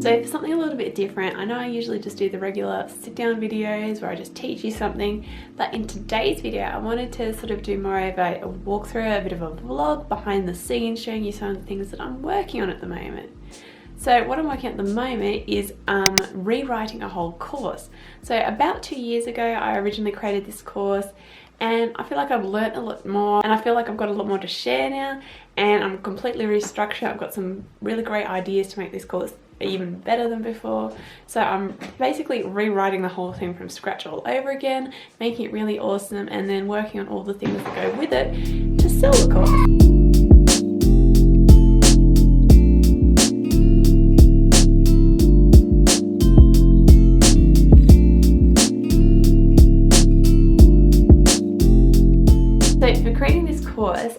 So for something a little bit different, I know I usually just do the regular sit down videos where I just teach you something, but in today's video I wanted to sort of do more of a walkthrough, a bit of a vlog behind the scenes, showing you some of the things that I'm working on at the moment. So what I'm working on at the moment is rewriting a whole course. So about 2 years ago I originally created this course, and I feel like I've learnt a lot more, and I feel like I've got a lot more to share now, and I'm completely restructured. I've got some really great ideas to make this course even better than before. So I'm basically rewriting the whole thing from scratch all over again, making it really awesome, and then working on all the things that go with it to sell the course.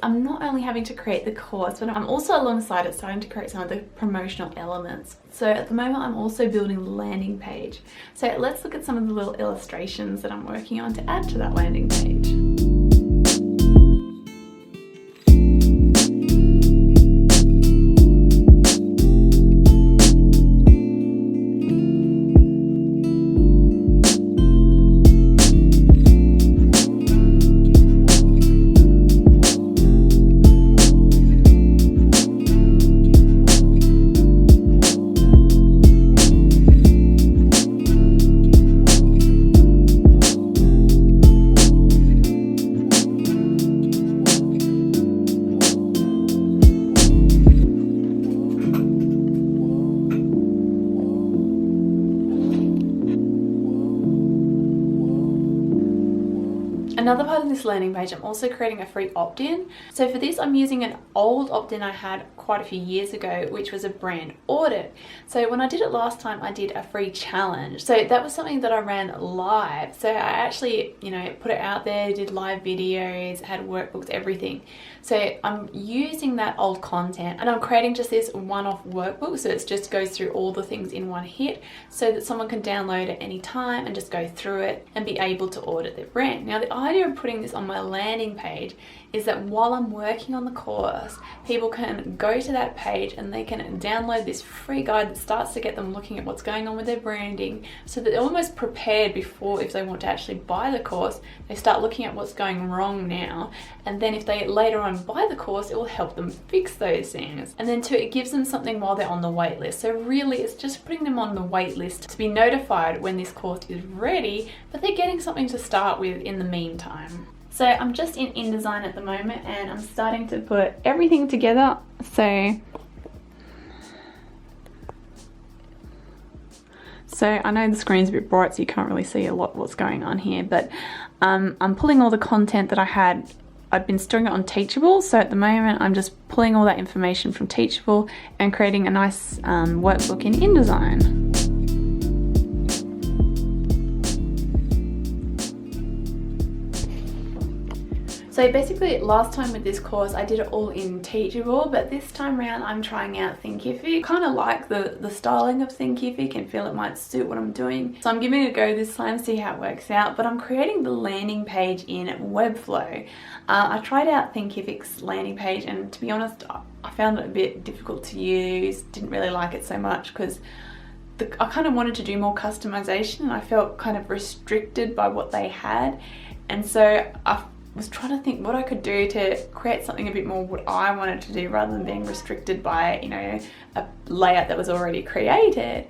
I'm not only having to create the course, but I'm also alongside it starting to create some of the promotional elements. So at the moment I'm also building the landing page. So let's look at some of the little illustrations that I'm working on to add to that landing page. Another part of this landing page, I'm also creating a free opt-in. So for this, I'm using an old opt-in I had quite a few years ago, which was a brand audit. So when I did it last time, I did a free challenge. So that was something that I ran live. So I actually, put it out there, did live videos, had workbooks, everything. So I'm using that old content and I'm creating just this one-off workbook. So it just goes through all the things in one hit so that someone can download at any time and just go through it and be able to audit their brand. Now, the idea of putting this on my landing page is that while I'm working on the course, people can go to that page and they can download this free guide that starts to get them looking at what's going on with their branding, so that they're almost prepared before, if they want to actually buy the course, they start looking at what's going wrong now, and then if they later on buy the course, it will help them fix those things. And then two, it gives them something while they're on the wait list. So really it's just putting them on the wait list to be notified when this course is ready, but they're getting something to start with in the meantime. So I'm just in InDesign at the moment and I'm starting to put everything together. So I know the screen's a bit bright so you can't really see a lot what's going on here, but I'm pulling all the content that I'd been storing it on Teachable. So at the moment I'm just pulling all that information from Teachable and creating a nice workbook in InDesign. So basically last time with this course I did it all in Teachable, but this time around I'm trying out Thinkific. Kind of like the styling of Thinkific and feel it might suit what I'm doing. So I'm giving it a go this time, see how it works out, but I'm creating the landing page in Webflow. I tried out Thinkific's landing page and to be honest I found it a bit difficult to use, didn't really like it so much because I kind of wanted to do more customization and I felt kind of restricted by what they had, and so I was trying to think what I could do to create something a bit more what I wanted to do rather than being restricted by, a layout that was already created.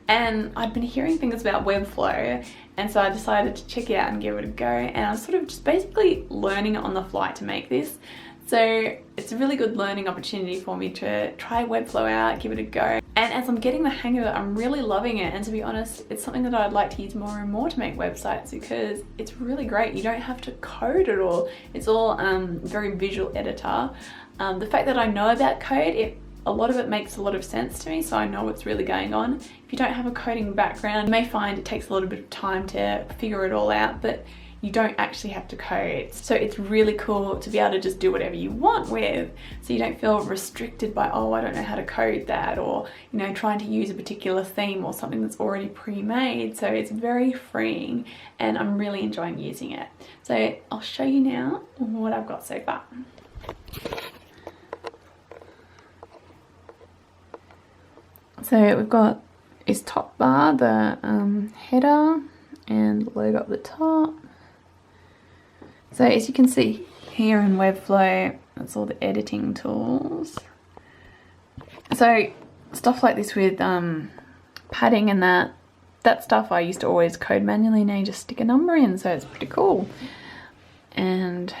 And I'd been hearing things about Webflow, and so I decided to check it out and give it a go, and I was sort of just basically learning it on the fly to make this. So it's a really good learning opportunity for me to try Webflow out, give it a go. And as I'm getting the hang of it, I'm really loving it. And to be honest, it's something that I'd like to use more and more to make websites because it's really great. You don't have to code at all. It's all very visual editor. The fact that I know about code, a lot of it makes a lot of sense to me, so I know what's really going on. If you don't have a coding background, you may find it takes a little bit of time to figure it all out, but you don't actually have to code. So it's really cool to be able to just do whatever you want with, so you don't feel restricted by, oh, I don't know how to code that, or trying to use a particular theme or something that's already pre-made. So it's very freeing and I'm really enjoying using it. So I'll show you now what I've got so far. So we've got is top bar, the header and logo at the top. So as you can see here in Webflow, that's all the editing tools. So stuff like this with padding and that stuff I used to always code manually, now you just stick a number in, so it's pretty cool. And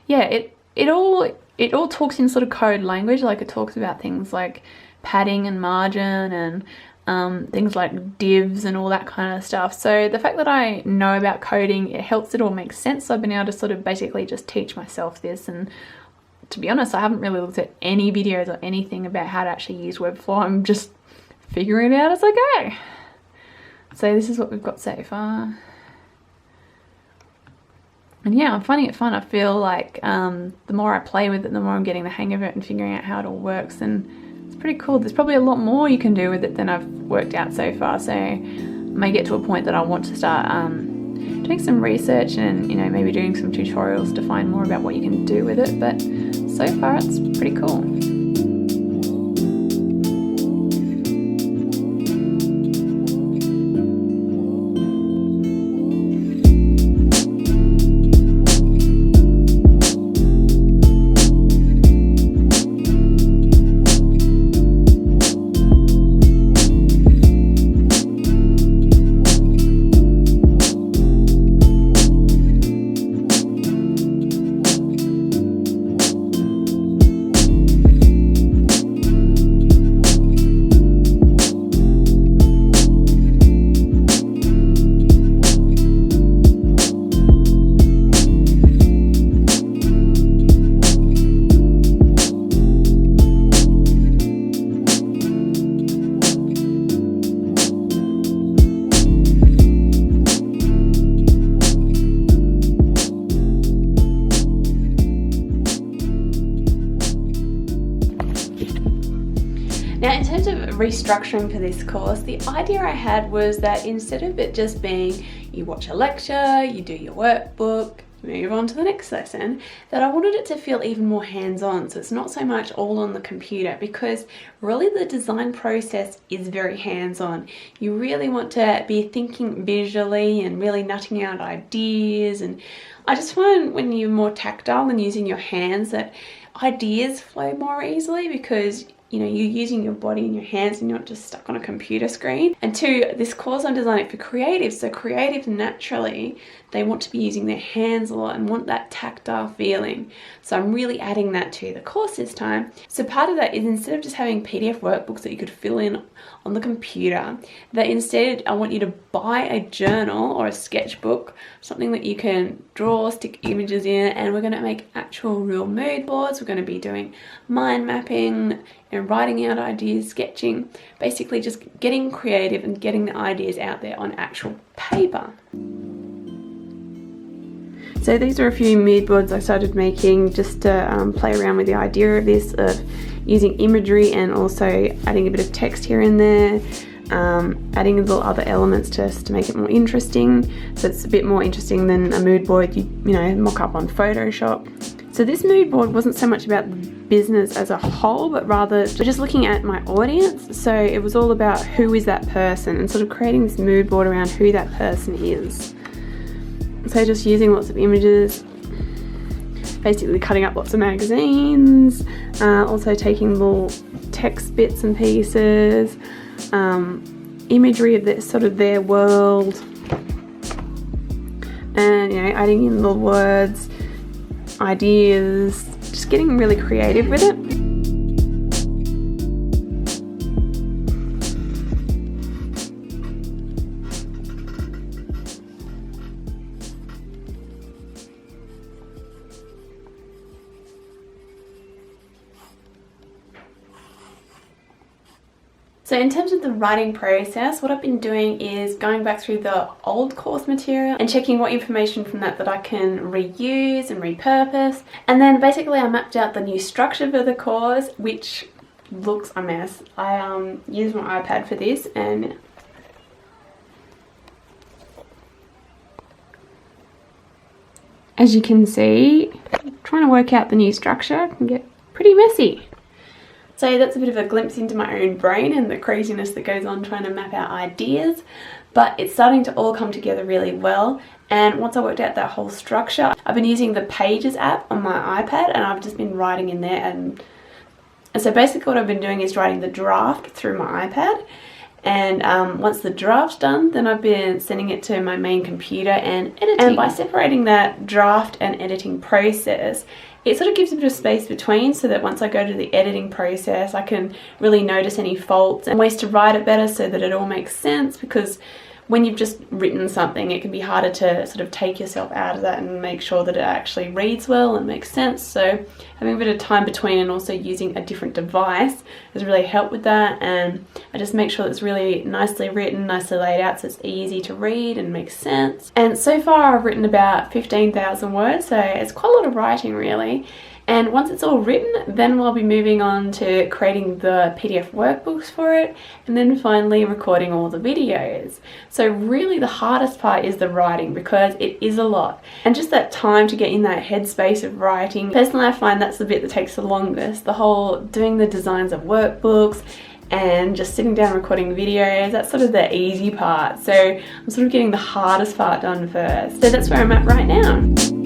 yeah, it all talks in sort of code language, like it talks about things like padding and margin and things like divs and all that kind of stuff. So the fact that I know about coding, it helps it all make sense. So I've been able to sort of basically just teach myself this, and to be honest, I haven't really looked at any videos or anything about how to actually use Webflow. I'm just figuring it out as I go. So this is what we've got so far. And yeah, I'm finding it fun. I feel like the more I play with it, the more I'm getting the hang of it and figuring out how it all works, and it's pretty cool. There's probably a lot more you can do with it than I've worked out so far, so I may get to a point that I want to start doing some research and, you know, maybe doing some tutorials to find more about what you can do with it, but so far it's pretty cool. Now, in terms of restructuring for this course, the idea I had was that instead of it just being you watch a lecture, you do your workbook, move on to the next lesson, that I wanted it to feel even more hands-on. So it's not so much all on the computer, because really the design process is very hands-on. You really want to be thinking visually and really nutting out ideas, and I just find when you're more tactile and using your hands that ideas flow more easily, because you know, you're using your body and your hands and you're not just stuck on a computer screen. And two, this course I'm designing for creatives, so creatives naturally, they want to be using their hands a lot and want that tactile feeling. So I'm really adding that to the course this time. So part of that is, instead of just having PDF workbooks that you could fill in on the computer, that instead I want you to buy a journal or a sketchbook, something that you can draw, stick images in, and we're going to make actual real mood boards. We're going to be doing mind mapping and writing out ideas, sketching, basically just getting creative and getting the ideas out there on actual paper. So these are a few mood boards I started making just to play around with the idea of this, of using imagery and also adding a bit of text here and there, adding little other elements just to make it more interesting. So it's a bit more interesting than a mood board you know, mock up on Photoshop. So this mood board wasn't so much about the business as a whole, but rather just looking at my audience. So it was all about who is that person and sort of creating this mood board around who that person is. So just using lots of images, basically cutting up lots of magazines, also taking little text bits and pieces, imagery of this, sort of their world, and you know, adding in little words, ideas, just getting really creative with it. So in terms of the writing process, what I've been doing is going back through the old course material and checking what information from that I can reuse and repurpose. And then basically I mapped out the new structure for the course, which looks a mess. I used my iPad for this, and as you can see, trying to work out the new structure can get pretty messy. So that's a bit of a glimpse into my own brain and the craziness that goes on trying to map out ideas, but it's starting to all come together really well. And once I worked out that whole structure, I've been using the Pages app on my iPad, and I've just been writing in there. And so basically what I've been doing is writing the draft through my iPad. And once the draft's done, then I've been sending it to my main computer and editing. And by separating that draft and editing process, it sort of gives a bit of space between, so that once I go to the editing process, I can really notice any faults and ways to write it better so that it all makes sense. Because when you've just written something, it can be harder to sort of take yourself out of that and make sure that it actually reads well and makes sense. So having a bit of time between and also using a different device has really helped with that. And I just make sure it's really nicely written, nicely laid out, so it's easy to read and makes sense. And so far I've written about 15,000 words, so it's quite a lot of writing really. And once it's all written, then we'll be moving on to creating the PDF workbooks for it, and then finally recording all the videos. So really the hardest part is the writing, because it is a lot. And just that time to get in that headspace of writing, personally I find that's the bit that takes the longest. The whole doing the designs of workbooks and just sitting down recording videos, that's sort of the easy part. So I'm sort of getting the hardest part done first. So that's where I'm at right now.